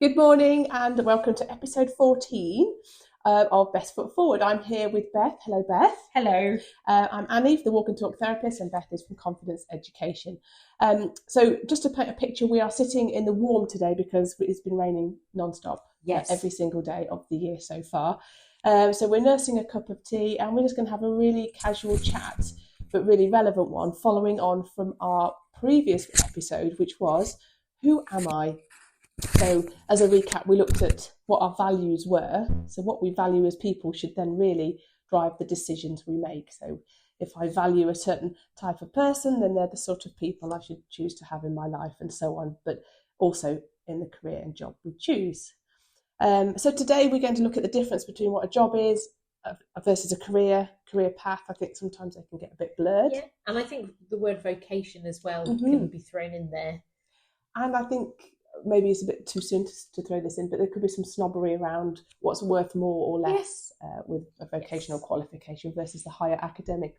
Good morning and welcome to episode 14 of Best Foot Forward. I'm here with Beth. Hello, Beth. Hello. I'm Annie, the Walk and Talk therapist, and Beth is from Confidence Education. So, just to paint a picture, we are sitting in the warm today because it's been raining non-stop every Yes. single day of the year so far. So, we're nursing a cup of tea and we're just going to have a really casual chat, but really relevant one, following on from our previous episode, which was Who Am I? So, as a recap, we looked at what our values were. So, what we value as people should then really drive the decisions we make. So, if I value a certain type of person, then they're the sort of people I should choose to have in my life, and so on. But also in the career and job we choose. So, today we're going to look at the difference between what a job is versus a career path. I think sometimes they can get a bit blurred. Yeah. And I think the word vocation as well Mm-hmm. can be thrown in there. And I think maybe it's a bit too soon to throw this in, but there could be some snobbery around what's worth more or less with a vocational qualification versus the higher academic,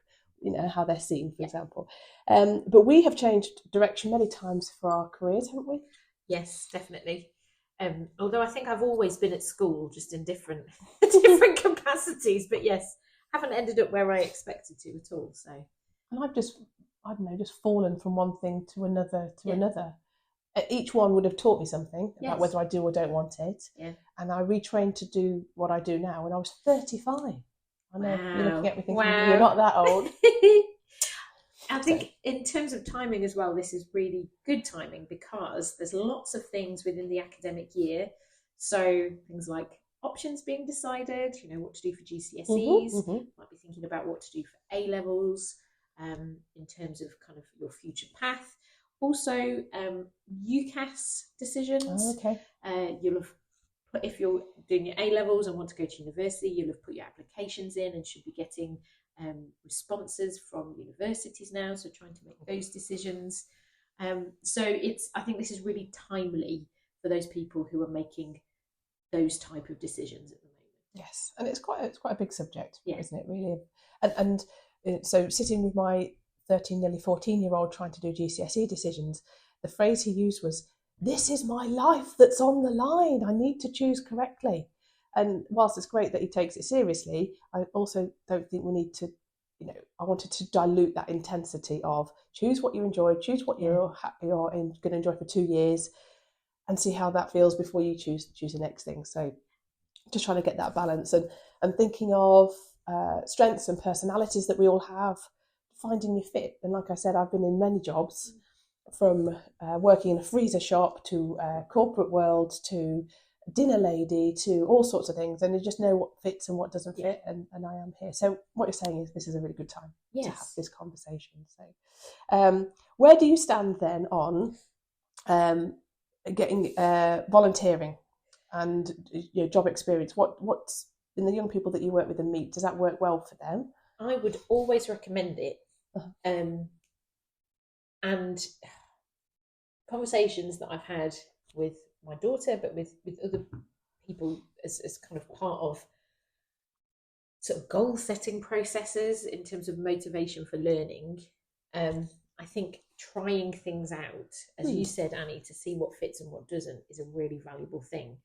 how they're seen, for example. But we have changed direction many times for our careers, haven't we? Yes, definitely. Although I think I've always been at school, just in different different capacities. But yes, haven't ended up where I expected to at all. So And I don't know, just fallen from one thing to another. Each one would have taught me something about whether I do or don't want it. Yeah. And I retrained to do what I do now when I was 35. I know you're looking at me thinking, Wow. you're not that old. I think in terms of timing as well, this is really good timing because there's lots of things within the academic year. So things like options being decided, what to do for GCSEs, might be thinking about what to do for A levels, in terms of kind of your future path. Also, UCAS decisions. Okay. You'll have put, if you're doing your A levels and want to go to university, you'll have put your applications in and should be getting responses from universities now, so trying to make those decisions. So I think this is really timely for those people who are making those type of decisions at the moment. Yes, and it's quite a big subject, isn't it? Really, and so sitting with my 13, nearly 14-year-old trying to do GCSE decisions, the phrase he used was, "This is my life that's on the line. I need to choose correctly." And whilst it's great that he takes it seriously, I also don't think we need to, I wanted to dilute that intensity of choose what you enjoy, choose what you're going to enjoy for 2 years, and see how that feels before you choose the next thing. So just trying to get that balance and thinking of strengths and personalities that we all have, finding your fit. And like I said, I've been in many jobs, from working in a freezer shop to corporate world to dinner lady to all sorts of things, and you just know what fits and what doesn't fit, and I am here. So what you're saying is this is a really good time to have this conversation. So where do you stand then on getting volunteering and job experience? What's in the young people that you work with and meet, does that work well for them? I would always recommend it. And conversations that I've had with my daughter, but with other people as kind of part of sort of goal setting processes in terms of motivation for learning. I think trying things out, as you said, Annie, to see what fits and what doesn't is a really valuable thing.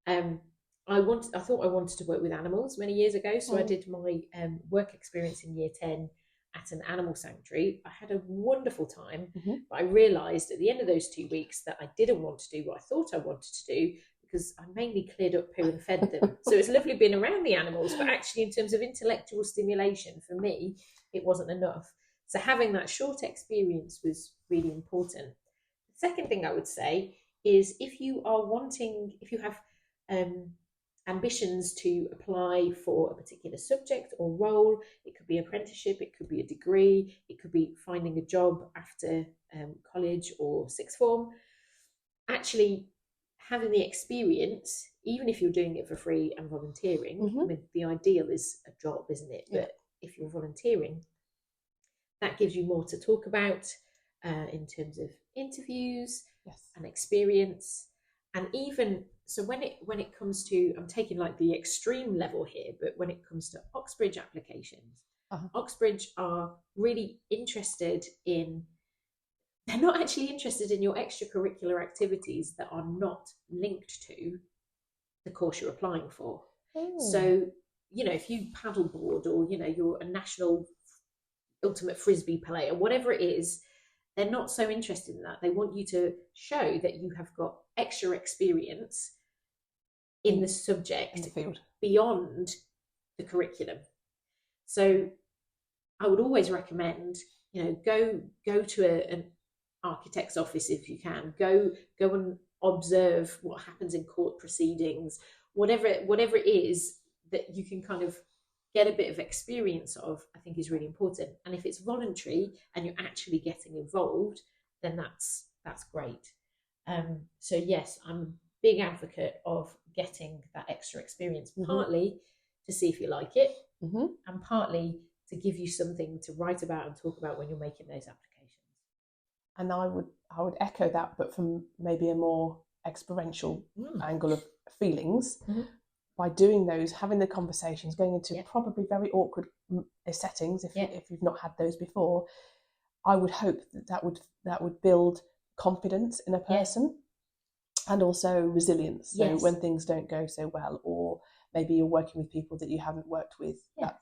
I thought I wanted to work with animals many years ago, so I did my work experience in year 10 at an animal sanctuary. I had a wonderful time, but I realised at the end of those 2 weeks that I didn't want to do what I thought I wanted to do, because I mainly cleared up poo and fed them. So it's lovely being around the animals, but actually in terms of intellectual stimulation, for me, it wasn't enough. So having that short experience was really important. The second thing I would say is if you have ambitions to apply for a particular subject or role, it could be apprenticeship, it could be a degree, it could be finding a job after college or sixth form. Actually, having the experience, even if you're doing it for free and volunteering, I mean, the ideal is a job, isn't it? But if you're volunteering, that gives you more to talk about in terms of interviews and experience. And even so, when it comes to, I'm taking like the extreme level here, but when it comes to Oxbridge applications, Oxbridge are really interested in they're not actually interested in your extracurricular activities that are not linked to the course you're applying for. So, you know, if you paddleboard, or, you know, you're a national ultimate frisbee player, whatever it is, they're not so interested in that. They want you to show that you have got extra experience in the subject, in the field, beyond the curriculum. So I would always recommend, you know, go to an architect's office if you can. Go and observe what happens in court proceedings, whatever it is that you can kind of get a bit of experience of, I think is really important. And if it's voluntary and you're actually getting involved, then that's great. So yes, I'm a big advocate of getting that extra experience, partly to see if you like it, and partly to give you something to write about and talk about when you're making those applications. And I would echo that, but from maybe a more experiential angle of feelings. By doing those, having the conversations, going into probably very awkward settings if you've not had those before, I would hope that would build confidence in a person, and also resilience. So when things don't go so well, or maybe you're working with people that you haven't worked with,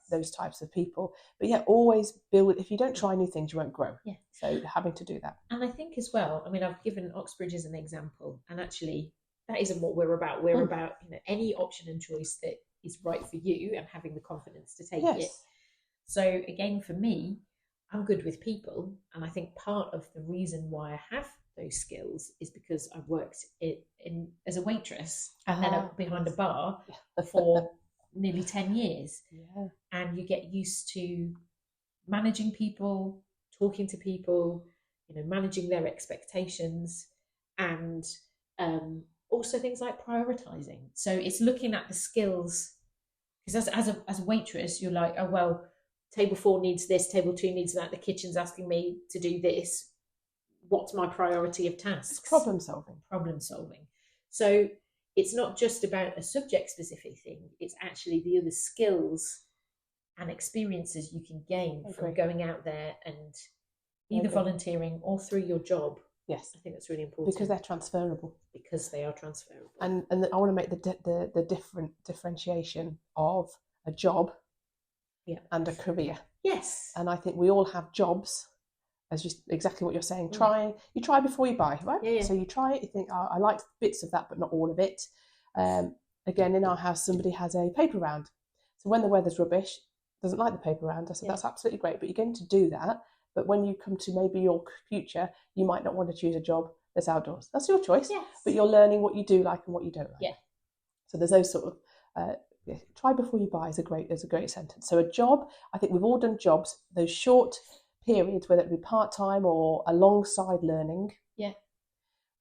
those types of people. But always build. If you don't try new things, you won't grow. So having to do that. And I think as well, I mean, I've given Oxbridge as an example, and actually that isn't what we're about. We're about, you know, any option and choice that is right for you, and having the confidence to take it. So again, for me, I'm good with people, and I think part of the reason why I have those skills is because I've worked in as a waitress and then behind a bar for nearly 10 years. And you get used to managing people, talking to people, you know, managing their expectations, and also things like prioritizing. So it's looking at the skills, because as a waitress, you're like, oh well, table 4 needs this, table 2 needs that, the kitchen's asking me to do this. What's my priority of tasks? It's problem solving. So it's not just about a subject specific thing, it's actually the other skills and experiences you can gain from going out there and either volunteering or through your job. Yes, I think that's really important, because they're transferable. Because they are transferable. And I want to make the different differentiation of a job and a career. Yes. And I think we all have jobs, as just exactly what you're saying. You try before you buy, right? So you try it, you think, oh, I like bits of that, but not all of it. Again, in our house, somebody has a paper round. So when the weather's rubbish, doesn't like the paper round. I said, that's absolutely great, but you're going to do that. But when you come to maybe your future, you might not want to choose a job that's outdoors. That's your choice. But you're learning what you do like and what you don't like. So there's those sort of try before you buy is a great sentence. So a job, I think we've all done jobs, those short periods, whether it be part-time or alongside learning,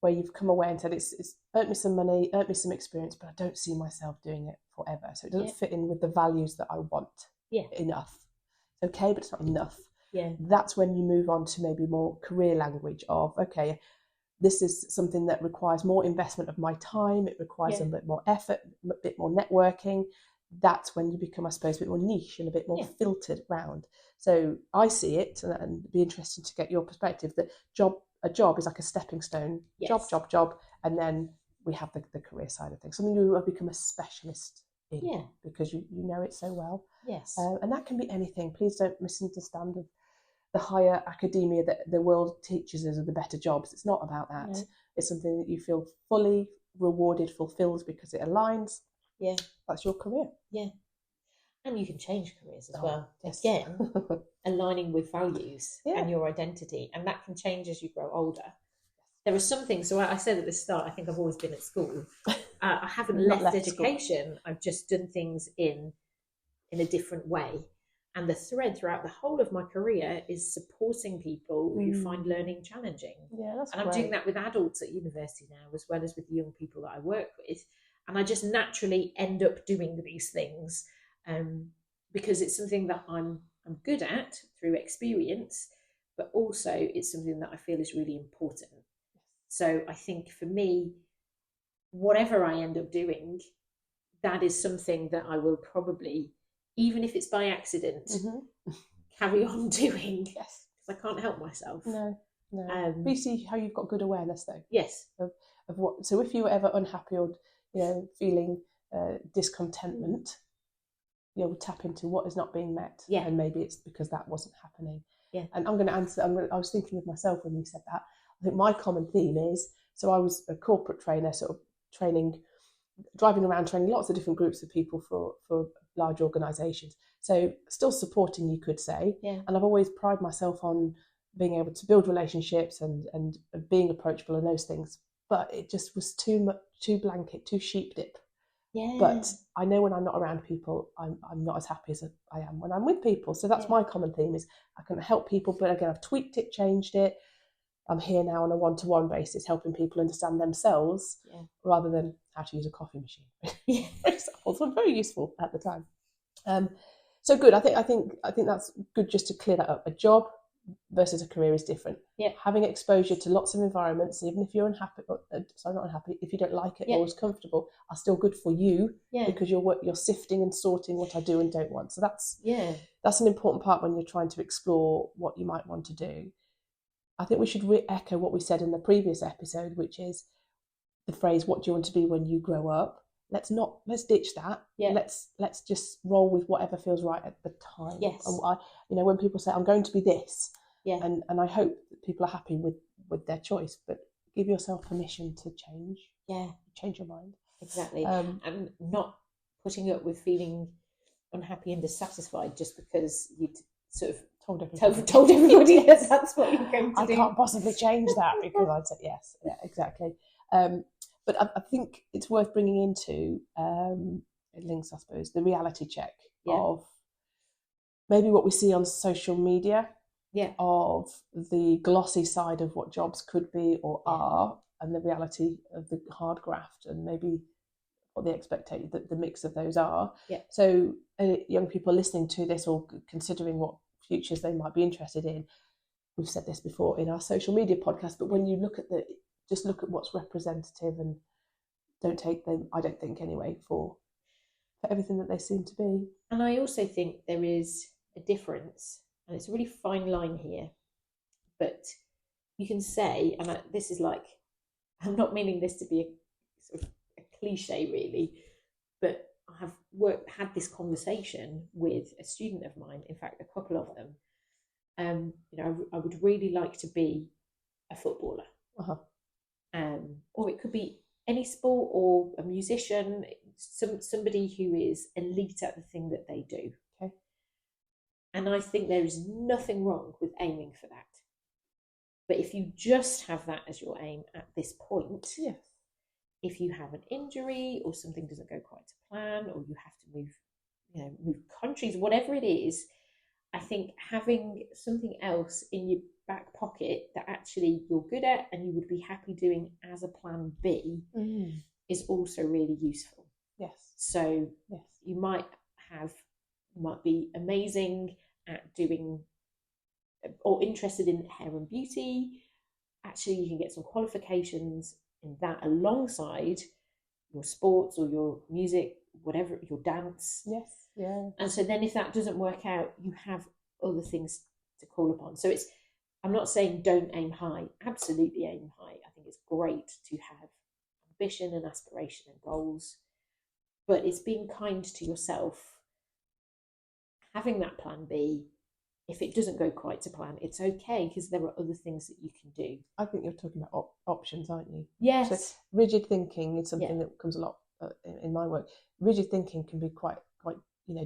where you've come away and said, it's earned me some money, earned me some experience, but I don't see myself doing it forever. So it doesn't fit in with the values that I want enough. It's okay, but it's not enough. That's when you move on to maybe more career language of, okay, this is something that requires more investment of my time. It requires a bit more effort, a bit more networking. That's when you become, I suppose, a bit more niche and a bit more filtered round. So I see it, and it'd be interesting to get your perspective, that a job is like a stepping stone, job, and then we have the career side of things. Something you have become a specialist in because you know it so well. And that can be anything. Please don't misunderstand the higher academia that the world teaches us are the better jobs. It's not about that. No. It's something that you feel fully rewarded, fulfilled because it aligns. That's your career. And you can change careers as well. Again, aligning with values and your identity, and that can change as you grow older. There are some things, so I said at the start, I think I've always been at school. I haven't left education. School. I've just done things in a different way. And the thread throughout the whole of my career is supporting people who find learning challenging. That's and I'm doing that with adults at university now, as well as with the young people that I work with. And I just naturally end up doing these things because it's something that I'm good at through experience, but also it's something that I feel is really important. So I think for me, whatever I end up doing, that is something that I will probably, even if it's by accident, carry on doing. Because I can't help myself. No. No. But you see how you've got good awareness though. Yes. Of what. So if you were ever unhappy or feeling discontentment, you'll tap into what is not being met, and maybe it's because that wasn't happening. Yeah. And I'm going to answer. I was thinking of myself when you said that. I think my common theme is, so I was a corporate trainer, sort of driving around training lots of different groups of people for large organisations. So still supporting, you could say. Yeah. And I've always prided myself on being able to build relationships and being approachable and those things. But it just was too much, too blanket, too sheep dip. Yeah. But I know when I'm not around people, I'm not as happy as I am when I'm with people. So that's my common theme, is I can help people, but again, I've tweaked it, changed it. I'm here now on a one-to-one basis, helping people understand themselves rather than how to use a coffee machine, for example. So very useful at the time. So good. I think that's good, just to clear that up. A job versus a career is different. Yeah. Having exposure to lots of environments, even if you're unhappy, not unhappy, if you don't like it or is comfortable, are still good for you because you're sifting and sorting what I do and don't want. So that's an important part when you're trying to explore what you might want to do. I think we should echo what we said in the previous episode, which is the phrase, what do you want to be when you grow up? Let's ditch that. Yeah. Let's just roll with whatever feels right at the time. Yes. And when people say, I'm going to be this, and I hope that people are happy with their choice, but give yourself permission to change. Yeah. Change your mind. Exactly. And not putting up with feeling unhappy and dissatisfied just because you'd sort of told everybody that that's what you're going to do. I can't possibly change that because I'd say yes. Yeah, exactly. But I think it's worth bringing into it links, I suppose, the reality check of maybe what we see on social media, of the glossy side of what jobs could be or are, and the reality of the hard graft, and maybe what the expectation, the mix of those are. Yeah. So young people listening to this or considering what futures they might be interested in, we've said this before in our social media podcast, but when you look at just look at what's representative and don't take them, I don't think anyway, for everything that they seem to be. And I also think there is a difference, and it's a really fine line here, but you can say, and this is like, I'm not meaning this to be a sort of a cliche really, but I have had this conversation with a student of mine, in fact, a couple of them. I would really like to be a footballer. Or it could be any sport, or a musician, somebody who is elite at the thing that they do. Okay. And I think there is nothing wrong with aiming for that. But if you just have that as your aim at this point, if you have an injury or something doesn't go quite to plan, or you have to move countries, whatever it is, I think having something else in your back pocket that actually you're good at and you would be happy doing as a plan B is also really useful. Yes. So you might be amazing at doing or interested in hair and beauty. Actually, you can get some qualifications in that alongside your sports or your music, whatever, your dance. Yes. Yeah. And so then if that doesn't work out, you have other things to call upon. So I'm not saying don't aim high. Absolutely aim high. I think it's great to have ambition and aspiration and goals, but it's being kind to yourself, having that plan B. If it doesn't go quite to plan, it's okay, because there are other things that you can do. I think you're talking about options, aren't you? Yes. So rigid thinking is something that comes a lot in my work. Rigid thinking can be quite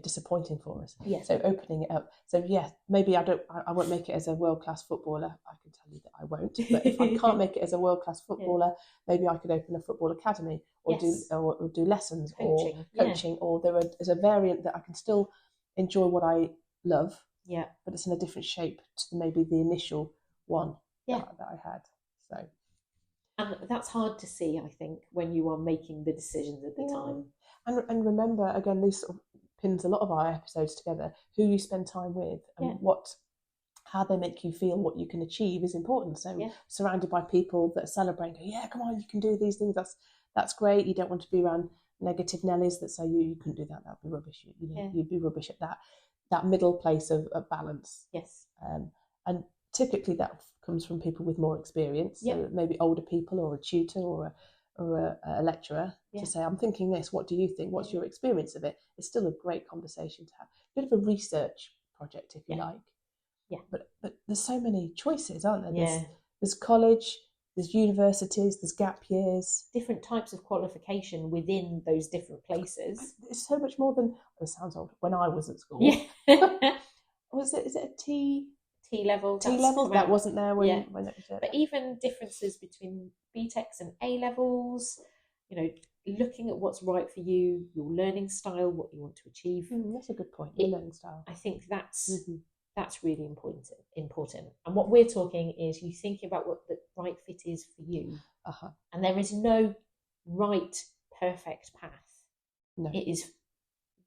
disappointing for us. Yes. So opening it up. So maybe I won't make it as a world-class footballer. I can tell you that I won't. But if I can't make it as a world-class footballer, maybe I could open a football academy or do lessons or coaching, or there's a variant that I can still enjoy what I love. Yeah. But it's in a different shape to maybe the initial one that I had. So. And that's hard to see, I think, when you are making the decisions at the time. And remember, again, this sort of pins a lot of our episodes together. Who you spend time with and how they make you feel, what you can achieve is important. So surrounded by people that celebrate, go, come on, you can do these things. That's great. You don't want to be around negative Nellies that say you couldn't do that. That'd be rubbish. You'd be rubbish at that. That middle place of balance. Yes. And typically that comes from people with more experience, Yeah. so maybe older people or a tutor or a lecturer, Yeah. to say, I'm thinking this, what do you think? What's your experience of it? It's still a great conversation to have. A bit of a research project, if you like. Yeah. But there's so many choices, aren't there? Yeah. There's college, there's universities, there's gap years. Different types of qualification within those different places. It's so much more than, it sounds old, when I was at school. Yeah. Is it a T level? T-level? That wasn't there when it was it. But even differences between BTECs and A levels, looking at what's right for you, your learning style, what you want to achieve. That's a good point. Your learning style. I think that's really important. And what we're talking is you thinking about what the right fit is for you. And there is no right, perfect path. No. It is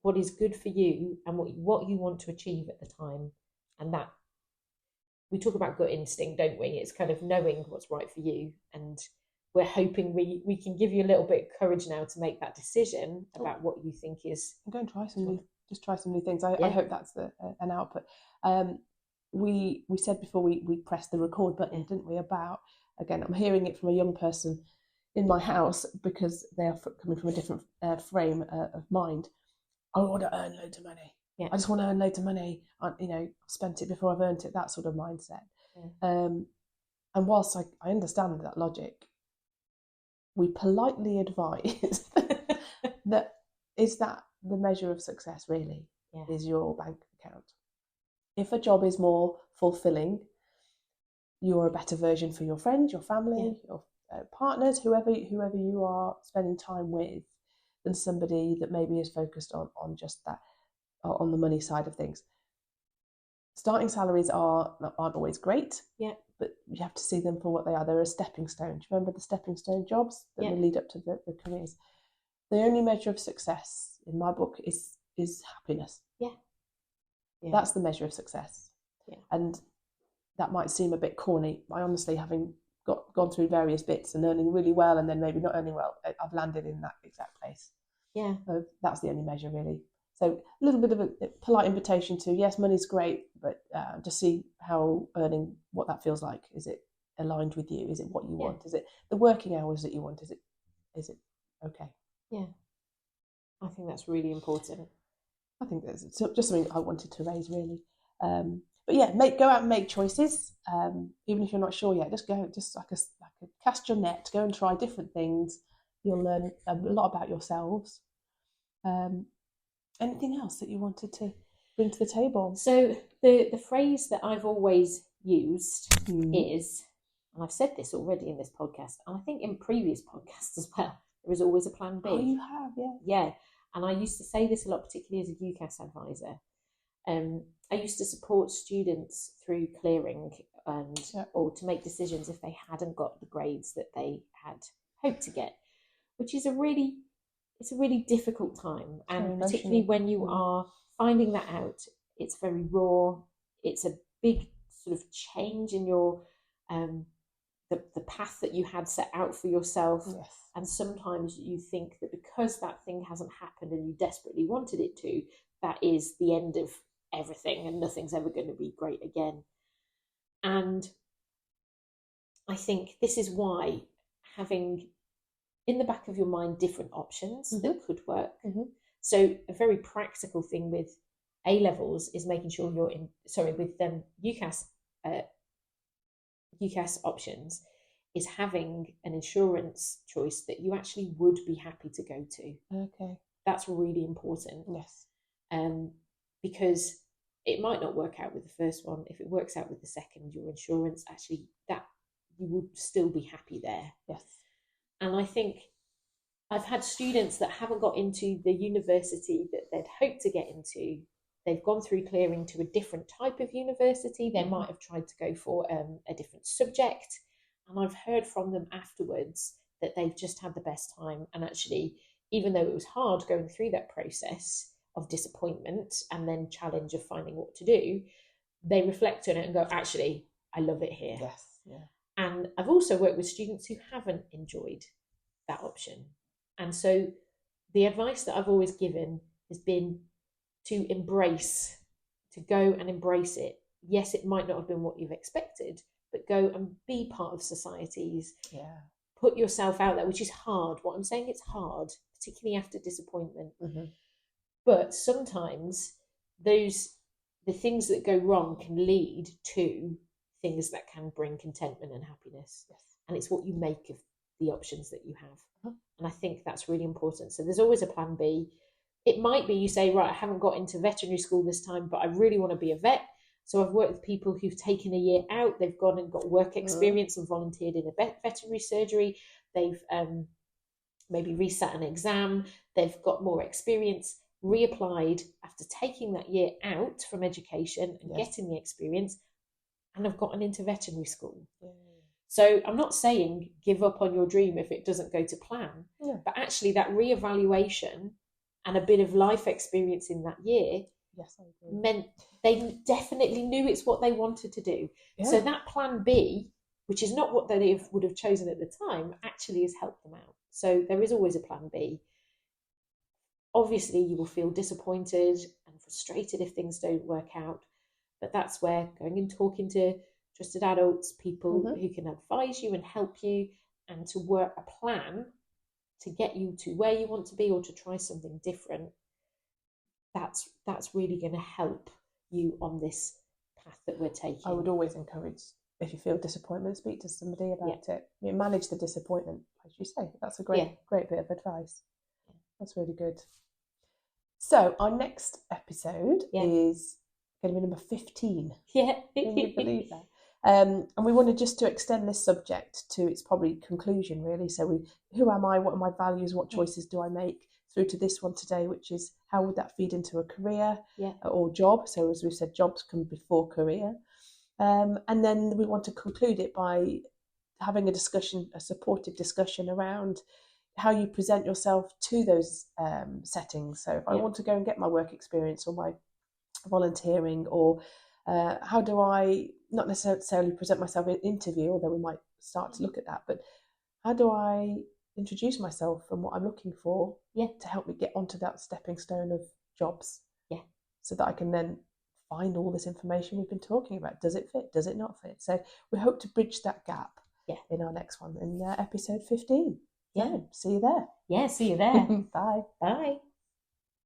what is good for you and what you want to achieve at the time. And that, we talk about gut instinct, don't we? It's kind of knowing what's right for you. And we're hoping we can give you a little bit of courage now to make that decision about what you think is. I'm going to try some new things. I hope that's an output. We said before we pressed the record button, didn't we? About, again, I'm hearing it from a young person in my house because they are coming from a different frame of mind. I want to earn loads of money. Yeah. I just want to earn loads of money. I've spent it before I've earned it. That sort of mindset. Yeah. And whilst I understand that logic, we politely advise that the measure of success really is your bank account. If a job is more fulfilling, you're a better version for your friends, your family, your partners, whoever you are spending time with, than somebody that maybe is focused on just that, on the money side of things. Starting salaries aren't always great, but you have to see them for what they are. They're a stepping stone. Do you remember the stepping stone jobs that will lead up to the careers? The only measure of success in my book is happiness. Yeah. That's the measure of success. Yeah. And that might seem a bit corny. I honestly, having gone through various bits and earning really well and then maybe not earning well, I've landed in that exact place. Yeah. So that's the only measure really. So a little bit of a polite invitation to, yes, money's great, but just see how earning, what that feels like. Is it aligned with you? Is it what you want? Is it the working hours that you want? Is it okay? Yeah. I think that's really important. I think that's just something I wanted to raise really. But yeah, go out and make choices. Even if you're not sure yet, just go, just like a cast your net, go and try different things. You'll learn a lot about yourselves. Anything else that you wanted to bring to the table? So the phrase that I've always used is, and I've said this already in this podcast, and I think in previous podcasts as well, there is always a plan B. Oh, you have, yeah. Yeah, and I used to say this a lot, particularly as a UCAS advisor. I used to support students through clearing or to make decisions if they hadn't got the grades that they had hoped to get, which is a really difficult time, and particularly when you are finding that out, it's very raw. It's a big sort of change in your the path that you had set out for yourself. Yes. And sometimes you think that because that thing hasn't happened and you desperately wanted it to, that is the end of everything and nothing's ever going to be great again. And I think this is why having in the back of your mind different options that could work. So a very practical thing with A levels is making sure you're with UCAS options is having an insurance choice that you actually would be happy to go to. Okay. That's really important. Yes. Because it might not work out with the first one. If it works out with the second, your insurance, actually that you would still be happy there. Yes. And I think I've had students that haven't got into the university that they'd hoped to get into. They've gone through clearing to a different type of university. They might have tried to go for a different subject. And I've heard from them afterwards that they've just had the best time. And actually, even though it was hard going through that process of disappointment and then challenge of finding what to do, they reflect on it and go, actually, I love it here. Yes. Yeah. And I've also worked with students who haven't enjoyed that option. And so the advice that I've always given has been to go and embrace it. Yes, it might not have been what you've expected, but go and be part of societies. Yeah. Put yourself out there, which is hard. What I'm saying, it's hard, particularly after disappointment. Mm-hmm. But sometimes the things that go wrong can lead to things that can bring contentment and happiness. Yes. And it's what you make of the options that you have. Mm-hmm. And I think that's really important. So there's always a plan B. It might be you say, right, I haven't got into veterinary school this time, but I really want to be a vet. So I've worked with people who've taken a year out. They've gone and got work experience and volunteered in a veterinary surgery. They've maybe resat an exam. They've got more experience, reapplied after taking that year out from education and getting the experience, and have gotten into veterinary school. Yeah. So I'm not saying give up on your dream if it doesn't go to plan, but actually that reevaluation and a bit of life experience in that year meant they definitely knew it's what they wanted to do. Yeah. So that plan B, which is not what they would have chosen at the time, actually has helped them out. So there is always a plan B. Obviously, you will feel disappointed and frustrated if things don't work out, but that's where going and talking to trusted adults, people who can advise you and help you, and to work a plan to get you to where you want to be or to try something different, that's really going to help you on this path that we're taking. I would always encourage, if you feel disappointment, speak to somebody about it. Manage the disappointment, as you say. That's a great bit of advice. That's really good. So our next episode is going to be number 15. Yeah. Can you believe that? And we wanted just to extend this subject to its probably conclusion, really. So who am I? What are my values? What choices do I make? Through to this one today, which is how would that feed into a career or job? So as we've said, jobs come before career. And then we want to conclude it by having a supportive discussion around how you present yourself to those settings. So if I want to go and get my work experience or my volunteering, or how do I not necessarily present myself in an interview, although we might start to look at that, but how do I introduce myself and what I'm looking for to help me get onto that stepping stone of jobs, so that I can then find all this information we've been talking about. Does it fit? Does it not fit? So we hope to bridge that gap in our next one, in episode 15. Yeah. So, see you there. Yeah, see you there. Bye. Bye.